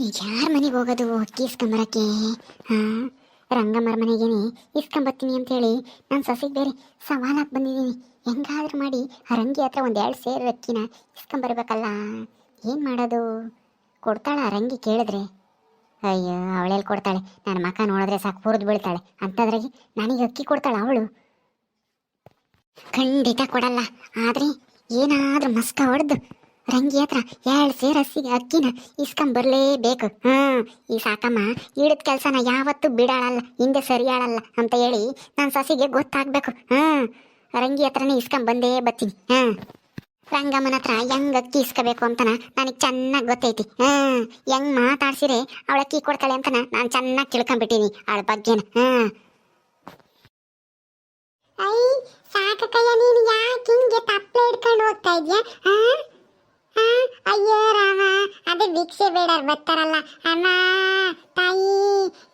ಈಗ ಯಾರ ಮನೆಗೆ ಹೋಗೋದು ಅಕ್ಕಿ ಇಸ್ಕೊಂಬರಕ್ಕೆ? ಹಾಂ, ರಂಗಮ್ಮರ ಮನೆಗೇನೆ ಇಸ್ಕೊಂಬರ್ತೀನಿ ಅಂತೇಳಿ ನಾನು ಸೊಸೆಗೆ ಬೇರೆ ಸವಾಲಾಗಿ ಬಂದಿದ್ದೀನಿ. ಹೆಂಗಾದ್ರೂ ಮಾಡಿ ಆ ರಂಗಿ ಹತ್ರ ಒಂದು 2 ಸೇರು ಅಕ್ಕಿನ ಇಸ್ಕೊಂಬರ್ಬೇಕಲ್ಲ. ಏನು ಮಾಡೋದು? ಕೊಡ್ತಾಳ ರಂಗಿ ಕೇಳಿದ್ರೆ? ಅಯ್ಯೋ, ಅವಳೆಲ್ಲಿ ಕೊಡ್ತಾಳೆ? ನನ್ನ ಮಕ್ಕ ನೋಡಿದ್ರೆ ಸಾಕು ಹುರಿದು ಬೀಳ್ತಾಳೆ. ಅಂಥದ್ರಾಗಿ ನನಗೆ ಅಕ್ಕಿ ಕೊಡ್ತಾಳ ಅವಳು? ಖಂಡಿತ ಕೊಡಲ್ಲ. ಆದರೆ ಏನಾದರೂ ಮಸ್ಕ ಹೊಡೆದು ರಂಗಿ ಹತ್ರ 2 ಸೇರು ಅಕ್ಕಿನ ಇಸ್ಕೊಂಬರ್ಲೇಬೇಕು. ಈ ಸಾಕಮ್ಮ ಹಿಡಿದ ಕೆಲಸನ ಯಾವತ್ತೂ ಬಿಡಾಳಲ್ಲ, ಹಿಂದೆ ಸರಿಯಾಳಲ್ಲ ಅಂತ ಹೇಳಿ ನನ್ನ ಸೊಸೆಗೆ ಗೊತ್ತಾಗಬೇಕು. ರಂಗಿ ಹತ್ರನೇ ಇಸ್ಕೊಂಬಂದೇ ಬರ್ತೀನಿ. ರಂಗಮ್ಮನ ಹತ್ರ ಹೆಂಗ್ ಅಕ್ಕಿ ಇಸ್ಕೋಬೇಕು ಅಂತನ ನನಗೆ ಚೆನ್ನಾಗಿ ಗೊತ್ತೈತಿ. ಹೆಂಗ್ ಮಾತಾಡ್ಸಿರೆ ಅವಳ ಅಕ್ಕಿ ಕೊಡ್ತಾಳೆ ಅಂತನ ನಾನು ಚೆನ್ನಾಗಿ ತಿಳ್ಕೊಂಬಿಟ್ಟಿನಿ ಅವಳ ಬಗ್ಗೆನ. ಐ ಸಾಕಕ್ಕಯ್ಯ, ನೀನು ಯಾಕೆ ಹಿಂಗೆ ತಪ್ಪಲೆ ಹಿಡ್ಕೊಂಡು ಹೋಗ್ತಾ ಇದ್ಯಾ? ಅಯ್ಯೋ ರಾಮ, ಅದೇ ಭಿಕ್ಷೆ ಬೇಡ ಬರ್ತಾರಲ್ಲ, ಅಮ್ಮ ತಾಯಿ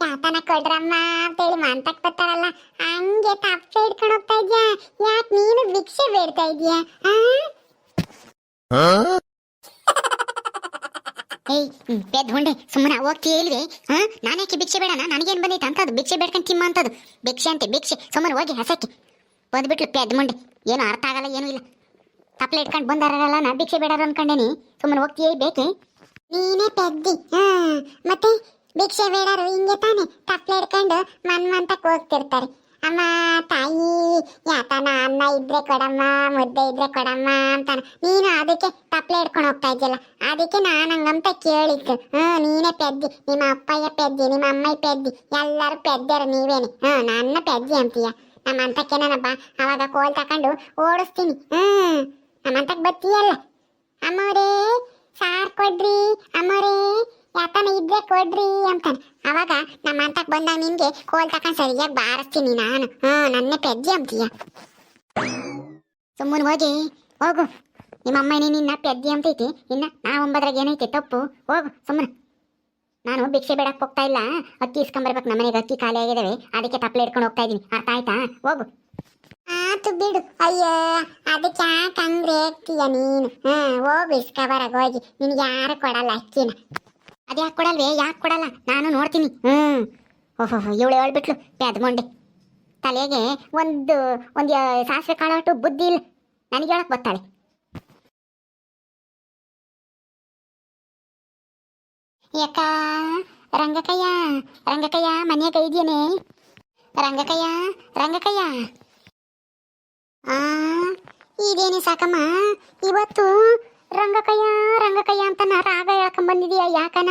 ಯಾತನ ಕೊಡ್ರಮ್ಮ ಅಂತೇಳಿ ಮಂತಕ್ ಬರ್ತಾರಲ್ಲ, ಹಂಗೆ ತಪ್ಪಲೆ ಹಿಡ್ಕೊಂಡು ಹೋಗ್ತಾ ಇದ್ಯಾ? ಯಾಕೆ ನೀನು ಭಿಕ್ಷೆ ಬೇಡ್ತಾ ಇದ್ಯಾ? ಏಯ್ ಪೆದ್ ಹುಂಡೆ, ಸುಮ್ಮನೆ ಹೋಗ್ತಿ ಇಲ್ವೇ? ನಾನೇಕೆ ಭಿಕ್ಷೆ ಬೇಡಣ? ನನಗೇನು ಬಂದೈತೆ ಅಂತದ್ದು ಭಿಕ್ಷೆ ಬೇಡ್ಕೊಂಡು ತಿಮ್ಮ ಅಂತದ್ದು? ಭಿಕ್ಷೆ ಅಂತೆ ಭಿಕ್ಷೆ, ಸುಮ್ಮನೆ ಹೋಗಿ ಹಸಕ್ಕೆ ಬಂದ್ಬಿಟ್ಲು ಪೆದ್ ಮುಂಡೆ. ಏನು ಅರ್ಥ ಆಗಲ್ಲ, ಏನೂ ಇಲ್ಲ. ತಪ್ಪಲೆ ಇಟ್ಕೊಂಡು ಬಂದಾರಲ್ಲ, ನಾ ಭಿಕ್ಷೆ ಬೇಡಾರ ಅನ್ಕೊಂಡೇನಿ. ಸುಮ್ಮನೆ ಹೋಗ್ತೀಯೇ ಬೇಕೆ? ನೀನೇ ಪೆದ್ದಿ. ಮತ್ತೆ ಭಿಕ್ಷೆ ಬೇಡಾರು ಹಿಂಗೆ ತಾನೆ ತಪ್ಪಲೆ ಇಟ್ಕೊಂಡು ಮನ್ಮಂತಕ್ಕೆ ಹೋಗ್ತಿರ್ತಾರೆ. ಅಮ್ಮ ತಾಯಿ ಯಾತನ ಅನ್ನ ಇದ್ರೆ ಕೊಡಮ್ಮ, ಮುದ್ದೆ ಇದ್ರೆ ಕೊಡಮ್ಮ ಅಂತಾನ. ನೀನು ಅದಕ್ಕೆ ತಪ್ಪಲೆ ಇಟ್ಕೊಂಡು ಹೋಗ್ತಾ ಇದ್ಯಲ್ಲ, ಅದಕ್ಕೆ ನಾನು ಹಂಗಂತ ಕೇಳಿತ್ತು. ನೀನೇ ಪೆದ್ದಿ, ನಿಮ್ಮ ಅಪ್ಪಯ್ಯ ಪೆದ್ದಿ, ನಿಮ್ಮ ಅಮ್ಮಯ್ಯ ಪೆದ್ದಿ, ಎಲ್ಲರೂ ಪೆದ್ದರು ನೀವೇನೆ. ನನ್ನ ಪೆದ್ದಿ ಅಂತೀಯ? ನಮ್ಮಂತಕ್ಕೆ ನಾನಬ್ಬ ಅವಾಗ ಕೋಲ್ ತಕೊಂಡು ಓಡಿಸ್ತೀನಿ. ನಮ್ಮಂತಕ್ಕೆ ಬತ್ತೀಯಲ್ಲ. ಅಮ್ಮೋರೇ ಸಾರ್ ಕೊಡ್ರಿ, ಅಮ್ಮೋರೇ ಯಾತನ ಇದ್ರೆ ಕೊಡ್ರಿ ಅಂತಾನೆ. ಅವಾಗ ನಮ್ಮಂತಕ್ಕೆ ಬಂದಾಗ ನಿನ್ಗೆ ಕೋಲ್ ತಕೊಂಡು ಸರಿಯಾಗಿ ಬಾರಿಸ್ತೀನಿ ನಾನು. ನನ್ನೇ ಪೆದ್ದಿ ಅಂತೀಯ? ಸುಮ್ಮನೆ ಹೋಗು. ನಿಮ್ಮ ಅಮ್ಮನೇ ನಿನ್ನ ಪೆದ್ದಿ ಅಂತೈತಿ. ಇನ್ನು ನಾವಂಬದ್ರಾಗ ಏನೈತಿ ತಪ್ಪು? ಹೋಗು ಸುಮ್ಮನೆ. ನಾನು ಭಿಕ್ಷೆ ಬೇಡಕ್ಕೆ ಹೋಗ್ತಾ ಇಲ್ಲ, ಅಕ್ಕಿ ಇಸ್ಕೊಂಬರ್ಬೇಕು. ನಮ್ಮನೆಗೆ ಅಕ್ಕಿ ಖಾಲಿ ಆಗಿದ್ದಾವೆ, ಅದಕ್ಕೆ ತಪ್ಪಲೆ ಇಟ್ಕೊಂಡು ಹೋಗ್ತಾ ಇದ್ದೀನಿ. ಅರ್ಥ ಆಯ್ತಾ? ಹೋಗು. ಆತು ಬಿಡು. ಅಯ್ಯೋ, ಅದಕ್ಕೆ ಯಾಕೆ ಹಂಗ್ರೆ ಆಗ್ತೀಯ ನೀನು? ಹೋಗು ಇಸ್ಕೊಬರಾಗ ಹೋಗಿ. ನಿನಗೆ ಯಾರು ಕೊಡಲ್ಲ ಅಕ್ಕಿನ. ಅದ್ಯಾಕೆ ಕೊಡಲ್ವೇ? ಯಾಕೆ ಕೊಡಲ್ಲ? ನಾನು ನೋಡ್ತೀನಿ. ಓಹೋ, ಇವಳು ಹೇಳ್ಬಿಟ್ಲು ಪೆದ್ಮೊಂಡೆ. ತಲೆಗೆ ಒಂದು ಸಾಸಿವೆ ಕಾಳಷ್ಟು ಬುದ್ಧಿ ಇಲ್ಲ. ನನಗೆ ಹೇಳಕ್ ಬರ್ತಾಳೆ. ಯಾಕ ರಂಗಕಯ್ಯ ಮನೆಯಾಗ ಇದೆಯೇನೆ? ರಂಗಕಯ್ಯ ಇದೇನೆ ಸಾಕಮ್ಮ, ಇವತ್ತು ರಂಗಕಯ್ಯ ಅಂತ ರಾಗ ಹೇಳ್ಕೊಂಬಂದಿದೀಯ. ಯಾಕನ?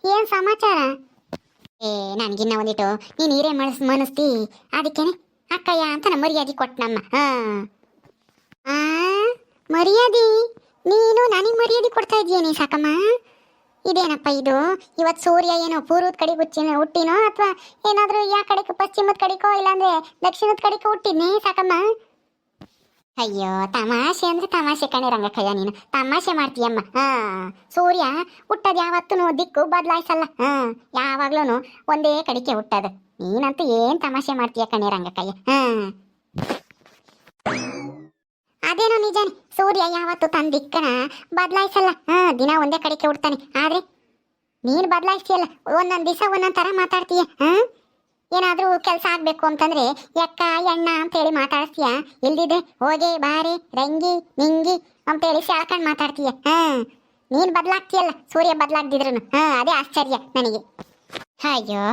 ಏನ್ ಸಮಾಚಾರ? ನನ್ಗಿನ್ನ ಒಂದಿಟ್ಟು ನೀನು ಹೀರೆ ಮನಸ್ತಿ, ಅದಕ್ಕೇನೆ ಅಕ್ಕಯ್ಯ ಅಂತ ಮರ್ಯಾದೆ ಕೊಟ್ಟನಮ್ಮ. ಮರ್ಯಾದೆ? ನೀನು ನನಗೆ ಮರ್ಯಾದೆ ಕೊಡ್ತಾ ಇದೀಯೇನೆ ಸಾಕಮ್ಮ? ಇದೇನಪ್ಪ ಇದು? ಇವತ್ತು ಸೂರ್ಯ ಏನೋ ಪೂರ್ವದ ಕಡೆಗೆ ಹುಟ್ಟಿನೋ ಅಥವಾ ಏನಾದರೂ ಯಾ ಕಡೆಗೆ ಪಶ್ಚಿಮದ ಕಡೆಗೋ ಇಲ್ಲಾಂದ್ರೆ ದಕ್ಷಿಣದ ಕಡೆಗೆ ಹುಟ್ಟಿದ್ನಿ ಸಾಕಮ್ಮ? ಅಯ್ಯೋ, ತಮಾಷೆ ಅಂದ್ರೆ ತಮಾಷೆ ಕಣೆ ರಂಗಕ್ಕಯ್ಯ, ನೀನು ತಮಾಷೆ ಮಾಡ್ತೀಯಮ್ಮ. ಸೂರ್ಯ ಹುಟ್ಟದ ಯಾವತ್ತೂ ದಿಕ್ಕು ಬದಲಾಯಿಸಲ್ಲ. ಯಾವಾಗ್ಲೂ ಒಂದೇ ಕಡೆಗೆ ಹುಟ್ಟದು. ನೀನಂತೂ ಏನ್ ತಮಾಷೆ ಮಾಡ್ತೀಯ ಕಣೆ ರಂಗಕ್ಕಯ್ಯ. ಅದೇನೋ ನಿಜಾನೆ, ಸೂರ್ಯ ಯಾವತ್ತು ತನ್ನ ದಿಕ್ಕನ ಬದಲಾಯಿಸಲ್ಲ. ದಿನ ಒಂದೇ ಕಡೆಗೆ ಹುಡ್ತಾನೆ. ಆದ್ರೆ ನೀನು ಬದಲಾಯಿಸ್ತೀಯಲ್ಲ, ಒಂದೊಂದು ದಿವಸ ಒಂದೊಂದು ಥರ ಮಾತಾಡ್ತೀಯ. ಏನಾದರೂ ಕೆಲಸ ಆಗಬೇಕು ಅಂತಂದ್ರೆ ಎಕ್ಕ ಎಣ್ಣ ಅಂತೇಳಿ ಮಾತಾಡ್ತೀಯ. ಇಲ್ದಿದೆ ಹೋಗೆ ಬಾರೆ ರಂಗಿ ನಿಂಗಿ ಅಂತೇಳಿ ಸೆಳ್ಕೊಂಡು ಮಾತಾಡ್ತೀಯ. ನೀನು ಬದಲಾಗ್ತೀಯಲ್ಲ, ಸೂರ್ಯ ಬದಲಾಗ್ದಿದ್ರು. ಅದೇ ಆಶ್ಚರ್ಯ ನನಗೆ. ಅಯ್ಯೋ,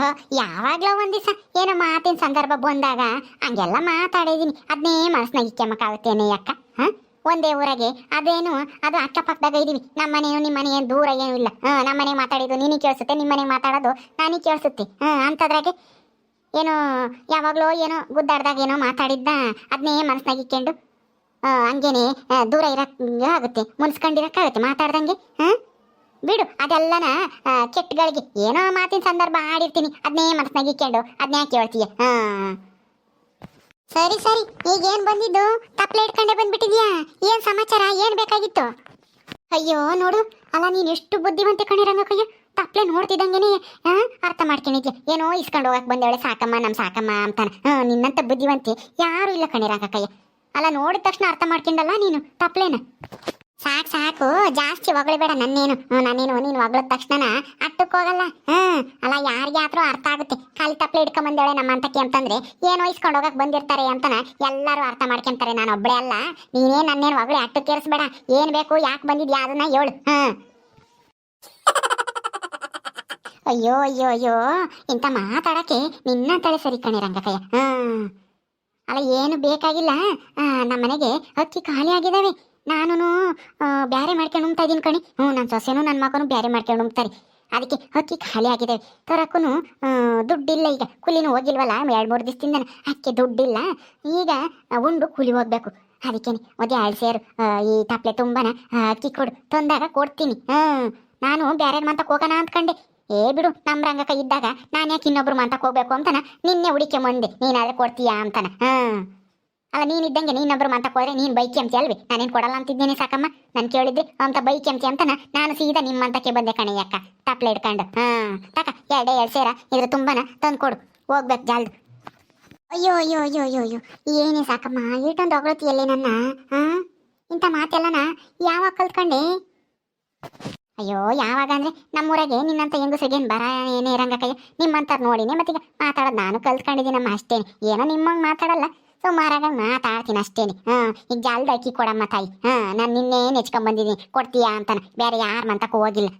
ಯಾವಾಗಲೂ ಒಂದು ದಿವಸ ಏನೋ ಮಾತಿನ ಸಂದರ್ಭ ಬಂದಾಗ ಹಂಗೆಲ್ಲ ಮಾತಾಡಿದೀನಿ. ಅದನ್ನೇ ಮನಸ್ಸಿನಾಗ ಇಕ್ಕೆಮ್ಮಕ್ಕಾಗುತ್ತೇನೆ ಅಕ್ಕ? ಒಂದೇ ಊರಾಗೆ ಅದು ಅಕ್ಕಪಕ್ಕದಾಗ ಇದೀವಿ. ನಮ್ಮನೆಯು ನಿಮ್ಮನೆ ಏನು ದೂರ ಏನೂ ಇಲ್ಲ. ನಮ್ಮನೆಗೆ ಮಾತಾಡಿದ್ದು ನೀನಿಗೆ ಕೇಳಿಸುತ್ತೆ, ನಿಮ್ಮನೆಗೆ ಮಾತಾಡೋದು ನನಗೆ ಕೇಳಿಸುತ್ತೆ. ಅಂಥದ್ರಾಗೆ ಏನೋ ಯಾವಾಗಲೂ ಏನೋ ಗುದ್ದಾಡ್ದಾಗ ಏನೋ ಮಾತಾಡಿದ್ದ ಅದನ್ನೇ ಮನಸ್ಸಿನಾಗ ಇಕ್ಕೊಂಡು ಹಂಗೇನೆ ದೂರ ಇರೋಕ್ಕಾಗುತ್ತೆ, ಮುನ್ಸ್ಕೊಂಡಿರೋಕ್ಕಾಗುತ್ತೆ ಮಾತಾಡ್ದಂಗೆ. ಬಿಡು, ಅದೆಲ್ಲನ ಕೆಟ್ಟಗಳಿಗೆ ಏನೋ ಮಾತಿನ ಸಂದರ್ಭ ಆಡಿರ್ತೀನಿ, ಅದನ್ನೇ ಮನಸ್ಸಿನಾಗ ಇಕ್ಕೊಂಡು ಅದನ್ನೇ ಕೇಳ್ತೀಯ. ಸರಿ ಈಗೇನು ಬಂದಿದ್ದು? ತಪ್ಪಲೆ ಇಟ್ಕೊಂಡೆ ಬಂದ್ಬಿಟ್ಟಿದ್ಯಾ? ಏನು ಸಮಾಚಾರ? ಏನು ಬೇಕಾಗಿತ್ತು? ಅಯ್ಯೋ ನೋಡು, ಅಲ್ಲ ನೀನು ಎಷ್ಟು ಬುದ್ಧಿವಂತೆ ಕಣೆ ರಂಗಕ್ಕಯ್ಯ. ತಪ್ಪಲೆ ನೋಡ್ತಿದ್ದಂಗೆನೆ ಅರ್ಥ ಮಾಡ್ಕೊಂಡಿದ್ಯಾ? ಏನೋ ಇಸ್ಕೊಂಡು ಹೋಗಕ್ಕೆ ಬಂದೇಳೆ ಸಾಕಮ್ಮ, ನಮ್ಮ ಸಾಕಮ್ಮ ಅಂತಾನೆ. ನಿನ್ನಂತ ಬುದ್ಧಿವಂತೆ ಯಾರು ಇಲ್ಲ ಕಣೆ ರಂಗಕ್ಕಯ್ಯ. ಅಲ್ಲ ನೋಡಿದ ತಕ್ಷಣ ಅರ್ಥ ಮಾಡ್ಕೊಂಡಲ್ಲ ನೀನು ತಪ್ಪಲೇನ? ಸಾಕು ಸಾಕು, ಜಾಸ್ತಿ ಹೊಗಳಿಬೇಡ ನನ್ನೇನು. ನಾನೇನು ನೀನು ಹೊಗಳದ ತಕ್ಷಣ ಅಟ್ಟಕ್ಕೆ ಹೋಗಲ್ಲ. ಅಲ್ಲ ಯಾರಿಗಾದ್ರೂ ಅರ್ಥ ಆಗುತ್ತೆ. ಖಾಲಿ ತಪ್ಪಲೆ ಹಿಡ್ಕೊಂಬಂದೇಳೆ ನಮ್ಮ ಅಂತಕ್ಕೆ ಅಂತಂದ್ರೆ ಏನು ಇಸ್ಕೊಂಡು ಹೋಗಕ್ ಬಂದಿರ್ತಾರೆ ಅಂತನ ಎಲ್ಲರೂ ಅರ್ಥ ಮಾಡ್ಕೊಂತಾರೆ. ನಾನು ಒಬ್ಬಳೇ ಅಲ್ಲ. ನೀನೇ ನನ್ನೇನು ಹೊಗಳಿ ಅಟ್ಟಕ್ಕೆ ಕೇರಿಸ್ಬೇಡ. ಏನ್ ಬೇಕು, ಯಾಕೆ ಬಂದಿದ್ಯಾ ಅದನ್ನ ಹೇಳು. ಅಯ್ಯೋ ಅಯ್ಯೋ ಅಯ್ಯೋ, ಇಂಥ ಮಾತಾಡಕ್ಕೆ ನಿನ್ನ ತಲೆ ಸರಿ ಕಣೆ ರಂಗಕಯ್ಯ. ಅಲ್ಲ ಏನು ಬೇಕಾಗಿಲ್ಲ. ನಮ್ಮ ಮನೆಗೆ ಅಕ್ಕಿ ಖಾಲಿ ಆಗಿದ್ದಾವೆ. ನಾನು ಬ್ಯಾರೆ ಮಾಡ್ಕೊಂಡು ಉಣ್ತಾ ಇದ್ದೀನಿ ಕಣಿ. ನನ್ನ ಸೊಸೆನೂ ನನ್ನ ಮಗನೂ ಬ್ಯಾರೆ ಮಾಡ್ಕೊಂಡು ಉಣ್ತಾರೆ. ಅದಕ್ಕೆ ಅಕ್ಕಿ ಖಾಲಿ ಆಗಿದ್ದಾವೆ. ತರಕ್ಕೂ ದುಡ್ಡಿಲ್ಲ. ಈಗ ಕೂಲಿನೂ ಹೋಗಿಲ್ವಲ್ಲ 2-3 ದಿವಸದಿಂದ. ಅಕ್ಕಿ ದುಡ್ಡಿಲ್ಲ. ಈಗ ಉಂಡು ಕೂಲಿ ಹೋಗ್ಬೇಕು. ಅದಕ್ಕೇನೆ ಒಂದು 2 ಸೇರು ಈ ತಪ್ಪಲೆ ತುಂಬನ ಅಕ್ಕಿ ಕೊಡು, ತಂದಾಗ ಕೊಡ್ತೀನಿ. ನಾನು ಬ್ಯಾರೆ ಮಂತಕ್ಕೆ ಹೋಗೋಣ ಅಂದ್ಕೊಂಡೆ. ಬಿಡು, ನಮ್ಮ ರಂಗಕ್ಕ ಇದ್ದಾಗ ನಾನು ಯಾಕೆ ಇನ್ನೊಬ್ರು ಮಂತಕ್ಕೆ ಹೋಗ್ಬೇಕು ಅಂತನ ನಿನ್ನೆ ಹುಡಿಕೆ ಮಂದೆ. ನೀನಾದ್ರೆ ಕೊಡ್ತೀಯಾ ಅಂತನ. ಅಲ್ಲ ನೀನಿದ್ದಂಗೆ ನೀನೊಬ್ರು ಮಂತಕ್ಕೆ ಹೋದ್ರೆ ನೀನು ಬೈಕ್ ಎಂತಿ ಅಲ್ವಿ. ನಾನೇನು ಕೊಡಲ್ಲ ಅಂತಿದ್ದೀನಿ ಸಾಕಮ್ಮ. ನಾನು ಕೇಳಿದ್ರಿ ಅಂತ ಬೈಕ್ ಎಂತಿ ಅಂತನ ನಾನು ಸೀದಾ ನಿಮ್ಮ ಮಂತಕ್ಕೆ ಬಂದೆ ಕಣೆ ಅಕ್ಕ. ತಪ್ಪಲೆ ಹಿಡ್ಕೊಂಡು ತಕ 2 ಸೇರ ಇದ್ರ ತುಂಬನ ತಂದು ಕೊಡು, ಹೋಗ್ಬೇಕು ಜಾಲ್ದು. ಅಯ್ಯೋ ಅಯ್ಯೋ ಅಯ್ಯೋ ಅಯ್ಯೋ ಅಯ್ಯೋ, ಏನೇ ಸಾಕಮ್ಮ ಇಷ್ಟೊಂದು ಹೊಗಳತಿಯಲ್ಲೇ ನನ್ನ. ಇಂಥ ಮಾತೆಲ್ಲನ ಯಾವಾಗ ಕಲ್ತ್ಕೊಂಡೆ? ಅಯ್ಯೋ ಯಾವಾಗ ಅಂದ್ರೆ ನಮ್ಮೂರಾಗೆ ನಿನ್ನಂತ ಹೆಂಗಸರಿಗೇನು ಬರ ಏನೇ ರಂಗಕಯ್ಯ. ನಿಮ್ಮಂತಾರ ನೋಡಿನೇ ಮತ್ತೀಗ ಮಾತಾಡೋದು ನಾನು ಕಲ್ತ್ಕೊಂಡಿದ್ದೀನಮ್ಮ ಅಷ್ಟೇನೆ. ಏನೋ ನಿಮ್ಮಂಗೆ ಮಾತಾಡಲ್ಲ, ಸುಮಾರಾಗ ಮಾತಾಡ್ತೀನಿ ಅಷ್ಟೇನೆ. ಈಗ ಜಾಲ್ದ ಅಕ್ಕಿ ಕೊಡಮ್ಮ ತಾಯಿ. ನಾನು ನಿನ್ನೆ ನೆಚ್ಕೊಂಡ್ಬಂದಿದ್ದೀನಿ, ಕೊಡ್ತೀಯಾ ಅಂತಾನ. ಬೇರೆ ಯಾರ ಮಂತಕ್ಕೆ ಹೋಗಿಲ್ಲ.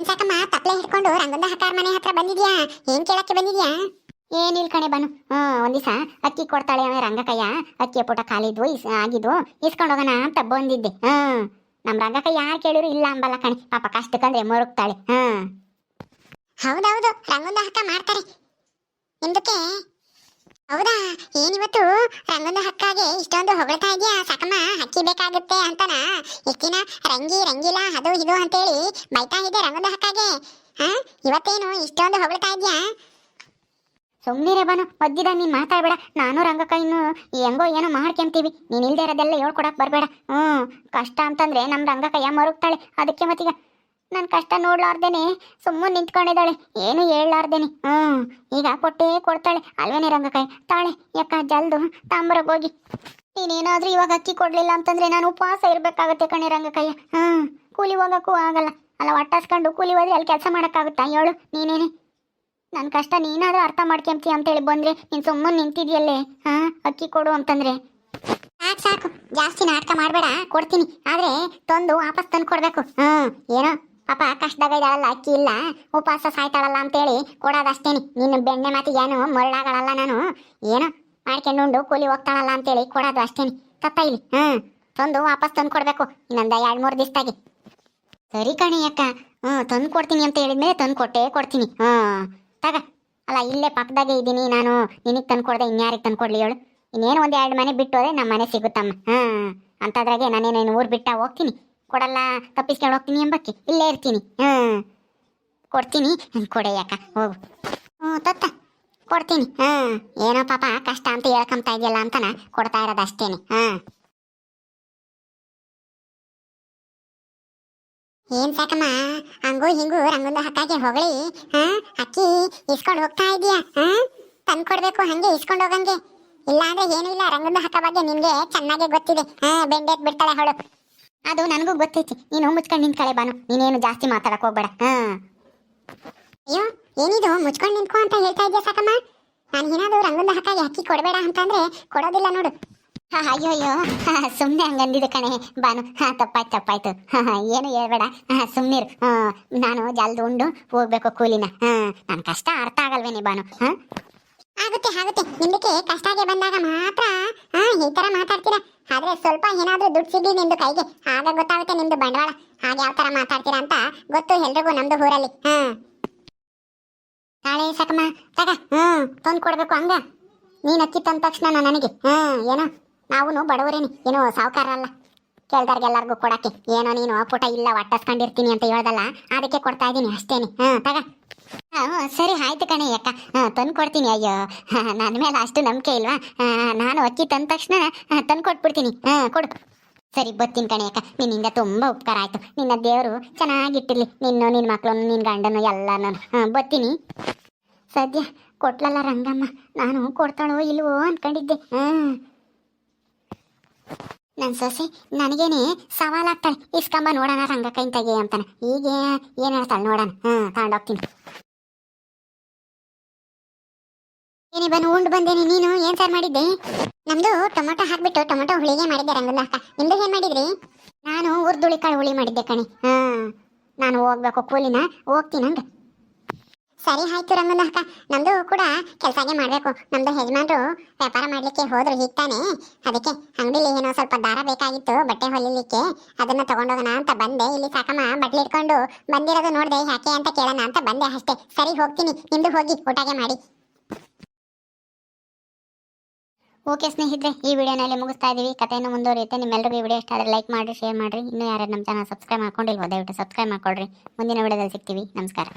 ಸಾಕಮ್ಮ ತಪ್ಪಲೆ ಹಿಡ್ಕೊಂಡು ರಂಗದ ಹಕಾರ ಮನೆ ಹತ್ರ ಬಂದಿದ್ಯಾ? ಏನ್ ಕೇಳಕ್ಕೆ ಬಂದಿದ್ಯಾ? ಏನಿಲ್ ಕಣೆ ಬಾನು. ಒಂದ್ ದಿವಸ ಅಕ್ಕಿ ಕೊಡ್ತಾಳೆ ರಂಗಕಯ್ಯ. ಅಕ್ಕಿ ಪುಟ ಖಾಲಿದ್ವು ಆಗಿದ್ವು, ಇಸ್ಕೊಂಡು ಹೋಗೋಣ ಅಂತ ಬಂದಿದ್ದೆ. ನಮ್ಮ ರಂಗಕ್ಕ ಯಾರು ಕೇಳಿದ್ರು ಇಲ್ಲ ಅಂಬಲ್ಲ ಕಣೆ. ಪಾಪ ಕಷ್ಟಕ್ಕಂದ್ರೆ ಮರುಗ್ತಾಳೆ. ಹೌದೌದು, ರಂಗದ ಹಕ್ಕ ಮಾಡ್ತಾರೆ ನಿಮ್ದಕ್ಕೆ. ಹೌದಾ, ಏನಿವತ್ತು ರಂಗದ ಹಕ್ಕಾಗೆ ಇಷ್ಟೊಂದು ಹೊಗಳ್ತಾ ಇದೆಯಾ ಸಾಕಮ್ಮ? ಅಕ್ಕಿ ಬೇಕಾಗುತ್ತೆ ಅಂತನ ಎಷ್ಟು ದಿನ ರಂಗಿಲ್ಲ ಅದು ಇದು ಅಂತೇಳಿ ಬೈತಾ ಇದ್ದೆ ರಂಗದ ಹಕ್ಕಾಗೆ. ಇವತ್ತೇನು ಇಷ್ಟೊಂದು ಹೊಗಳ್ತಾ ಇದೆಯಾ? ಸುಮ್ಮನಿರೇ ಬಾನು, ಮಧ್ಯದಾಗ ನೀನು ಮಾತಾಡಬೇಡ. ನಾನು ರಂಗಕ್ಕ ಇನ್ನು ಹೆಂಗೋ ಏನೋ ಮಾಡ್ಕೊಂತೀವಿ. ನೀನು ಇಲ್ದೇ ಇರೋದೆಲ್ಲ ಹೇಳ್ಕೊಡಕ್ಕೆ ಬರಬೇಡ. ಕಷ್ಟ ಅಂತಂದ್ರೆ ನಮ್ಮ ರಂಗಕ್ಕಯ್ಯ ಮರುಗ್ತಾಳೆ. ಅದಕ್ಕೆ ಮತ್ತೀಗ ನನ್ನ ಕಷ್ಟ ನೋಡ್ಲಾರ್ದೇನೆ ಸುಮ್ಮನೆ ನಿಂತ್ಕೊಂಡಿದ್ದಾಳೆ, ಏನು ಹೇಳಲಾರ್ದೇನೆ. ಈಗ ಕೊಟ್ಟೇ ಕೊಡ್ತಾಳೆ ಅಲ್ವೇನೆ ರಂಗಕ್ಕಯ್ಯ? ತಾಳೆ ಯಾಕ ಜಲ್ದು ತಾಂಬರಗೋಗಿ. ನೀನೇನಾದ್ರೂ ಇವಾಗ ಅಕ್ಕಿ ಕೊಡ್ಲಿಲ್ಲ ಅಂತಂದ್ರೆ ನಾನು ಉಪವಾಸ ಇರ್ಬೇಕಾಗತ್ತೆ ಕಣೆ ರಂಗಕ್ಕಯ್ಯ. ಕೂಲಿ ಹೋಗಕ್ಕೂ ಆಗಲ್ಲ. ಅಲ್ಲ ಒಟ್ಟಾಸ್ಕೊಂಡು ಕೂಲಿ ಹೋದ್ರೆ ಅಲ್ಲಿ ಕೆಲಸ ಮಾಡೋಕ್ಕಾಗುತ್ತಾ ಹೇಳು ನೀನೇನೆ? ನನ್ನ ಕಷ್ಟ ನೀನಾದ್ರೂ ಅರ್ಥ ಮಾಡ್ಕೊಂತೀಯ ಅಂತೇಳಿ ಬಂದ್ರೆ ನೀನು ಸುಮ್ಮನೆ ನಿಂತಿದ್ಯಲ್ಲೇ. ಅಕ್ಕಿ ಕೊಡು ಅಂತಂದ್ರೆ ಸಾಕು ಸಾಕು, ಜಾಸ್ತಿ ನಾಟಕ ಮಾಡಬೇಡ. ಕೊಡ್ತೀನಿ, ಆದ್ರೆ ತಂದು ವಾಪಸ್ ತಂದು ಕೊಡ್ಬೇಕು. ಏನೋ ಪಾಪ ಕಷ್ಟದಾಗ ಇದ್ದಾಳಲ್ಲ, ಅಕ್ಕಿ ಇಲ್ಲ, ಉಪವಾಸ ಸಾಯ್ತಾಳಲ್ಲ ಅಂತೇಳಿ ಕೊಡೋದಷ್ಟೇನಿ. ನಿನ್ನ ಬೆಣ್ಣೆ ಮಾತಿಗೆ ಏನು ಮರಳಾಗಳಲ್ಲ ನಾನು. ಏನೋ ಮಾಡ್ಕೊಂಡು ಕೂಲಿ ಹೋಗ್ತಾಳಲ್ಲ ಅಂತೇಳಿ ಕೊಡೋದು ಅಷ್ಟೇನಿ. ತಪ್ಪ ಇಲ್ಲಿ ತಂದು ವಾಪಸ್ ತಂದು ಕೊಡ್ಬೇಕು ಇನ್ನೊಂದು 2-3 ದಿವಸದಾಗಿ. ಸರಿ ಕಣಿ ಅಕ್ಕ, ತಂದು ಕೊಡ್ತೀನಿ ಅಂತ ಹೇಳಿದ್ಮೇಲೆ ತಂದು ಕೊಟ್ಟೇ ಕೊಡ್ತೀನಿ. ತಗ, ಅಲ್ಲ ಇಲ್ಲೇ ಪಕ್ಕದಾಗೆ ಇದ್ದೀನಿ ನಾನು. ನಿನಗೆ ತಂದು ಕೊಡದೆ ಇನ್ಯಾರಿಗೆ ತಂದು ಕೊಡ್ಲಿ ಹೇಳು? ಇನ್ನೇನು 1-2 ಮನೆ ಬಿಟ್ಟು ಹೋದ್ರೆ ನಮ್ಮ ಮನೆ ಸಿಗುತ್ತಮ್ಮ. ಅಂಥದ್ರಾಗೆ ನಾನೇನೇನು ಊರು ಬಿಟ್ಟ ಹೋಗ್ತೀನಿ, ಕೊಡಲ್ಲ ತಪ್ಪಿಸ್ಕೊಂಡು ಹೋಗ್ತೀನಿ ಎಂಬಕ್ಕೆ ಇಲ್ಲೇ ಇರ್ತೀನಿ. ಕೊಡ್ತೀನಿ, ಕೊಡೆ ಯಾಕ ಹೋಗು. ತತ್ತ ಕೊಡ್ತೀನಿ. ಏನೋ ಪಾಪ ಕಷ್ಟ ಅಂತ ಹೇಳ್ಕೊಂತ ಇದೆಯಲ್ಲ ಅಂತನ ಕೊಡ್ತಾ ಇರೋದು ಅಷ್ಟೇನೆ. ಏನ್ ಸಾಕಮ್ಮ ಹಂಗೂ ಹಿಂಗೂ ರಂಗದ ಹಕ್ಕಾಗೆ ಹೊಗಳಿ ಅಕ್ಕಿ ಇಸ್ಕೊಂಡು ಹೋಗ್ತಾ ಇದೀಯಾ? ತಂದ್ಕೊಡ್ಬೇಕು ಹಂಗೆ ಇಸ್ಕೊಂಡು ಹೋಗಂಗೆ. ಇಲ್ಲ ಅಂದ್ರೆ ಏನೂ ಇಲ್ಲ, ರಂಗದ ಹಕ್ಕ ಬಗ್ಗೆ ನಿನ್ಗೆ ಚೆನ್ನಾಗೆ ಗೊತ್ತಿದೆ. ಬೆಂಡೆತ್ ಬಿಡ್ತಾಳೆ ಅವಳು. ಅದು ನನಗೂ ಗೊತ್ತೈತಿ. ನೀನು ಮುಚ್ಕೊಂಡು ನಿಂತ್ಕಳೆ ಬಾನು, ನೀನೇನು ಜಾಸ್ತಿ ಮಾತಾಡಕ್ ಹೋಗ್ಬೇಡ. ಅಯ್ಯೋ ಏನಿದು ಮುಚ್ಕೊಂಡು ನಿಂತ್ಕೊ ಅಂತ ಹೇಳ್ತಾ ಇದೆಯಾ ಸಾಕಮ್ಮ? ನಾನು ಏನಾದ್ರು ರಂಗದ ಹಕ್ಕಾಗೆ ಅಕ್ಕಿ ಕೊಡಬೇಡ ಅಂತಂದ್ರೆ ಕೊಡೋದಿಲ್ಲ ನೋಡು. ಅಯ್ಯೋ ಅಯ್ಯೋ, ಸುಮ್ಮನೆ ಹಂಗಂದಿದೆ ಕಣೆ ಬಾನು. ತಪ್ಪಾಯ್ತು. ಏನು ಹೇಳ್ಬೇಡ, ಸುಮ್ಮನಿರು. ನಾನು ಜಲ್ದು ಉಂಡು ಹೋಗ್ಬೇಕು ಕೂಲಿನ. ನನ್ನ ಕಷ್ಟ ಅರ್ಥ ಆಗಲ್ವೇನೆ ಬಾನು? ಆಗುತ್ತೆ ನಿಮ್ದಕ್ಕೆ ಕಷ್ಟಾಗೆ ಬಂದಾಗ ಮಾತ್ರ ಈ ತರ ಮಾತಾಡ್ತೀರಾ. ಆದ್ರೆ ಸ್ವಲ್ಪ ಏನಾದ್ರೂ ದುಡ್ಡು ಸಿಗ್ಲಿ ನಿಮ್ದು ಕೈಗೆ, ಆಗ ಗೊತ್ತಾಗುತ್ತೆ ನಿಮ್ದು ಬಂಡವಾಳ. ಹಾಗೆ ಯಾವ ತರ ಮಾತಾಡ್ತೀರಾ ಅಂತ ಗೊತ್ತು ಎಲ್ರಿಗೂ ನಮ್ದು ಊರಲ್ಲಿ. ತಾಳೆ ಸಾಕಮ್ಮ ತಗ, ತಂದು ಕೊಡ್ಬೇಕು ಹಂಗ. ನೀನು ಅಕ್ಕಿ ತಂದ ತಕ್ಷಣ ನನಗೆ ಏನೋ ನಾವು ಬಡವರೇನಿ, ಏನೋ ಸಾವುಕಾರ ಅಲ್ಲ ಕೇಳ್ದಾರ್ಗೆಲ್ಲರಿಗೂ ಕೊಡಕ್ಕೆ. ಏನೋ ನೀನು ಪುಟ ಇಲ್ಲ ಒಟ್ಟಿಸ್ಕೊಂಡಿರ್ತೀನಿ ಅಂತ ಹೇಳ್ದಲ್ಲ, ಅದಕ್ಕೆ ಕೊಡ್ತಾ ಇದ್ದೀನಿ ಅಷ್ಟೇನಿ. ತಗ. ಸರಿ ಆಯ್ತು ಕಣೆ ಅಕ್ಕ, ತಂದು ಕೊಡ್ತೀನಿ. ಅಯ್ಯೋ ನನ್ನ ಮೇಲೆ ಅಷ್ಟು ನಂಬಿಕೆ ಇಲ್ವಾ? ನಾನು ಅಕ್ಕಿ ತಂದ ತಕ್ಷಣ ತಂದು ಕೊಟ್ಬಿಡ್ತೀನಿ. ಕೊಡು. ಸರಿ ಬರ್ತೀನಿ ಕಣೆ ಅಕ್ಕ, ನಿನ್ನಿಂದ ತುಂಬ ಉಪಕಾರ ಆಯಿತು. ನಿನ್ನ ದೇವರು ಚೆನ್ನಾಗಿಟ್ಟಿರ್ಲಿ, ನಿನ್ನ ಮಕ್ಕಳನ್ನು ನಿನ್ನ ಗಂಡನು ಎಲ್ಲನೂ. ಬರ್ತೀನಿ. ಸದ್ಯ ಕೊಟ್ಲಲ್ಲ ರಂಗಮ್ಮ, ನಾನು ಕೊಡ್ತಾಳೋ ಇಲ್ವೋ ಅಂದ್ಕೊಂಡಿದ್ದೆ. ನನ್ನ ಸೊಸೆ ನನಗೇನೆ ಸವಾಲಾಗ್ತಾಳೆ. ಇಸ್ಕೊಂಬ ನೋಡೋಣ ರಂಗ ಕೈನ್ ತೆಗಿ ಅಂತಾನೆ. ಈಗ ಏನು ಹೇಳ್ತಾಳೆ ನೋಡೋಣ. ತಗೊಂಡೋಗ್ತೀನಿ. ಏನೇ ಬಂದು ಉಂಡು ಬಂದೇನಿ. ನೀನು ಏನು ಸಾರು ಮಾಡಿದ್ದೆ? ನಮ್ದು ಟೊಮೊಟೊ ಹಾಕ್ಬಿಟ್ಟು ಟೊಮೊಟೊ ಹುಳಿಗೆ ಮಾಡಿದ್ದೆ ರಂಗಲ್ಲ ಅಕ್ಕ. ನಿಮ್ದು ಏನು ಮಾಡಿದ್ರಿ? ನಾನು ಹುರ್ದುಳಿ ಕಾಳು ಹುಳಿ ಮಾಡಿದ್ದೆ ಕಣಿ. ನಾನು ಹೋಗ್ಬೇಕು ಕೂಲಿನ, ಹೋಗ್ತೀನಿ ಹಂಗೆ. ಸರಿ ಆಯ್ತು ರಂಗಲ್ಲ ಅಕ್ಕ. ನಮ್ದು ಕೂಡ ಕೆಲಸನೇ ಮಾಡಬೇಕು. ನಮ್ದು ಯಜಮಾನ್ರು ವ್ಯಾಪಾರ ಮಾಡ್ಲಿಕ್ಕೆ ಹೋದ್ರು ಈಗ ತಾನೆ. ಅದಕ್ಕೆ ಅಂಗಡಿಲಿ ಏನೋ ಸ್ವಲ್ಪ ದಾರ ಬೇಕಾಗಿತ್ತು ಬಟ್ಟೆ ಹೊಲಿಲಿಕ್ಕೆ. ಅದನ್ನ ತಗೊಂಡೋಗೋಣ ಅಂತ ಬಂದೆ. ಇಲ್ಲಿ ಸಾಕಮ್ಮ ಬಟ್ಲಿ ಇಟ್ಕೊಂಡು ಬಂದಿರೋದು ನೋಡಿದೆ. ಯಾಕೆ ಅಂತ ಕೇಳೋಣ ಅಂತ ಬಂದೆ ಅಷ್ಟೇ. ಸರಿ ಹೋಗ್ತೀನಿ. ನಿಮ್ದು ಹೋಗಿ ಊಟಗೆ ಮಾಡಿ. ಓಕೆ ಸ್ನೇಹಿತರೆ, ಈ ವಿಡಿಯೋನಲ್ಲಿ ಮುಗಿಸ್ತಾ ಇದೀವಿ. ಕಥೆಯನ್ನು ಮುಂದುವರಿಯುತ್ತೆ. ನಿಮ್ಮೆಲ್ಲರಿಗೂ ಈ ವಿಡಿಯೋ ಇಷ್ಟ ಆದರೆ ಲೈಕ್ ಮಾಡಿ, ಶೇರ್ ಮಾಡಿರಿ. ಇನ್ನೂ ಯಾರು ನಮ್ಮ ಚಾನಲ್ ಸಬ್ಸ್ಕ್ರೈಬ್ ಮಾಡ್ಕೊಂಡಿಲ್ವೋ ದಯವಿಟ್ಟು ಸಬ್ಸ್ಕ್ರೈಬ್ ಮಾಡ್ಕೊಳ್ರಿ. ಮುಂದಿನ ವಿಡಿಯೋದಲ್ಲಿ ಸಿಗ್ತೀವಿ. ನಮಸ್ಕಾರ.